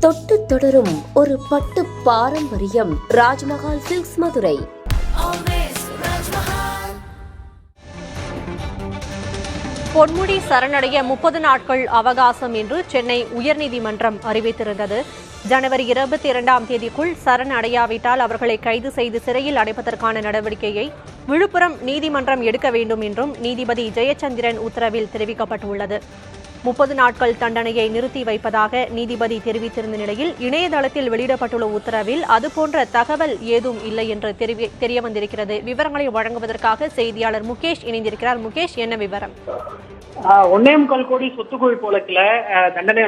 தொட்டு தொடரும் ஒரு பட்டு பாரம்பரியம். ராஜ்மஹால் சில்க்ஸ் மதுரை. பொன்முடி சரணடைய 30 நாட்கள் அவகாசம் என்று சென்னை உயர்நீதிமன்றம் அறிவித்திருந்தது. ஜனவரி 22ஆம் தேதிக்குள் சரணடையாவிட்டால் அவர்களை கைது செய்து சிறையில் அடைப்பதற்கான நடவடிக்கையை விழுப்புரம் நீதிமன்றம் எடுக்க வேண்டும் என்றும் நீதிபதி ஜெயச்சந்திரன் உத்தரவில் தெரிவிக்கப்பட்டுள்ளது. 30 நாட்கள் தண்டனையை நிறுத்தி வைப்பதாக நீதிபதி தெரிவித்திருந்த நிலையில் இணையதளத்தில் வெளியிடப்பட்டுள்ள உத்தரவில் அதுபோன்ற தகவல் ஏதும் இல்லை என்று தெரிய வந்திருக்கிறது. விவரங்களை வழங்குவதற்காக செய்தியாளர் முகேஷ் இணைந்திருக்கிறார். முகேஷ், என்ன விவரம்? 1.25 கோடி சொத்து குவிப்பு வழக்குல தண்டனை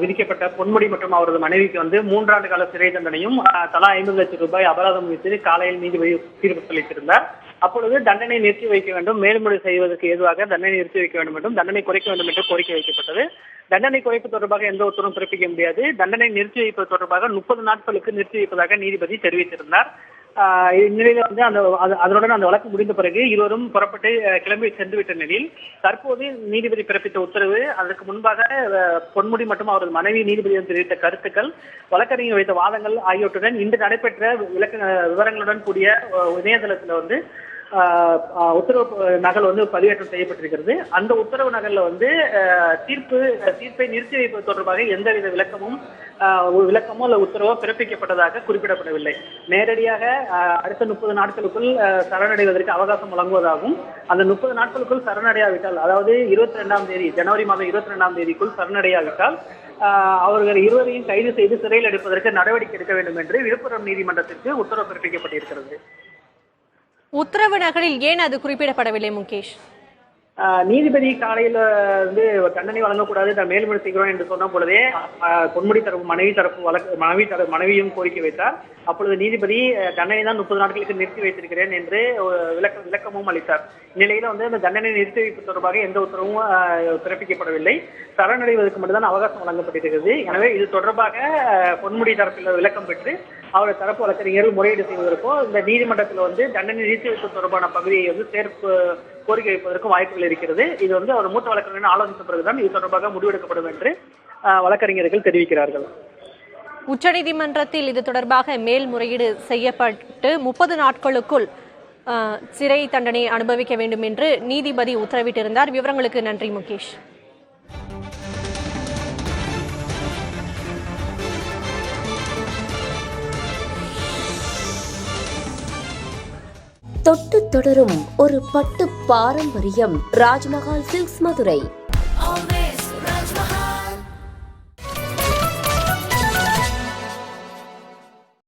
விதிக்கப்பட்ட பொன்முடி மற்றும் அவரது மனைவிக்கு 3 ஆண்டு கால சிறை தண்டனையும் தலா 50 லட்சம் ரூபாய் அபராதம் விதித்து காலையில் நீதிபதி தீர்ப்பு அளித்திருந்தார். அப்பொழுது தண்டனை நிறுத்தி வைக்க வேண்டும், மேல்முறை செய்வதற்கு ஏதுவாக தண்டனை நிறுத்தி வைக்க வேண்டும் என்றும் தண்டனை குறைக்க வேண்டும் என்று கோரிக்கை வைக்கப்பட்டது. தண்டனை குறைப்பு தொடர்பாக எந்த உத்தரவும் பிறப்பிக்க முடியாது. தண்டனை நிறுத்தி வைப்பது தொடர்பாக 30 நாட்களுக்கு நிறுத்தி வைப்பதாக நீதிபதி தெரிவித்திருந்தார். இந்நிலையில அதனுடன் அந்த வழக்கு முடிந்த பிறகு இருவரும் புறப்பட்டு கிளம்பி சென்றுவிட்ட நிலையில் தற்போது நீதிபதி பிறப்பித்த உத்தரவு, அதற்கு முன்பாக பொன்முடி மற்றும் அவரது மனைவி நீதிபதியிடம் தெரிவித்த கருத்துக்கள், வழக்கறிஞர் வைத்த வாதங்கள் ஆகியவற்றுடன் இன்று நடைபெற்ற விவரங்களுடன் கூடிய இணையதளத்தில் உத்தரவு நகல் பதிவேற்றம் செய்யப்பட்டிருக்கிறது. அந்த உத்தரவு நகல்ல தீர்ப்பை நிறுத்தி வைப்பது தொடர்பாக எந்தவித விளக்கமோ அல்ல உத்தரவோ பிறப்பிக்கப்பட்டதாக குறிப்பிடப்படவில்லை. நேரடியாக அடுத்த 30 நாட்களுக்குள் சரணடைவதற்கு அவகாசம் வழங்குவதாகவும், அந்த 30 நாட்களுக்குள் சரணடையாவிட்டால், அதாவது 22ஆம் தேதி ஜனவரி மாதம் 22ஆம் தேதிக்குள் சரணடையாவிட்டால் அவர்கள் இருவரையும் கைது செய்து சிறையில் எடுப்பதற்கு நடவடிக்கை எடுக்க வேண்டும் என்று விழுப்புரம் நீதிமன்றத்திற்கு உத்தரவு பிறப்பிக்கப்பட்டிருக்கிறது. உத்தரவு நகலில் ஏன் அது குறிப்பிடப்படவில்லை முகேஷ்? நீதிபதி காலையில தண்டனை வழங்கக்கூடாது, மேல்முறை செய்கிறோம் என்று சொன்ன பொழுதே பொன்முடி தரப்பு மனைவியும் கோரிக்கை வைத்தார். அப்பொழுது நீதிபதி தண்டனை தான் 30 நாட்களுக்கு நிறுத்தி வைத்திருக்கிறேன் என்று விளக்கமும் அளித்தார். இந்நிலையில அந்த தண்டனை நிறுத்தி வைப்பு தொடர்பாக எந்த உத்தரவும் பிறப்பிக்கப்படவில்லை. சரணடைவதற்கு மட்டும்தான் அவகாசம் வழங்கப்பட்டிருக்கிறது. எனவே இது தொடர்பாக பொன்முடி தரப்பில் விளக்கம் பெற்று அவருடைய தரப்பு வழக்கறிஞர்கள் முறையீடு செய்வதற்கோ இந்த நீதிமன்றத்தில் தண்டனை நிறுத்தி வைப்பு தொடர்பான பகுதியை சேர்ப்பு கோரிக்கை வைப்பதற்கும் வாய்ப்புகள் இருக்கிறது. இது அவர் மூத்த வழக்கறிஞர் ஆலோசித்த பிறகுதான் இது தொடர்பாக முடிவெடுக்கப்படும் என்று வழக்கறிஞர்கள் தெரிவிக்கிறார்கள். உச்சநீதிமன்றத்தில் இது தொடர்பாக மேல்முறையீடு செய்யப்பட்டு 30 நாட்களுக்குள் சிறை தண்டனை அனுபவிக்க வேண்டும் என்று நீதிபதி உத்தரவிட்டிருந்தார். விவரங்களுக்கு நன்றி முகேஷ். தொட்டு தொடரும் ஒரு பட்டு பாரம்பரியம். ராஜ்மஹால் சில்க்ஸ் மதுரை.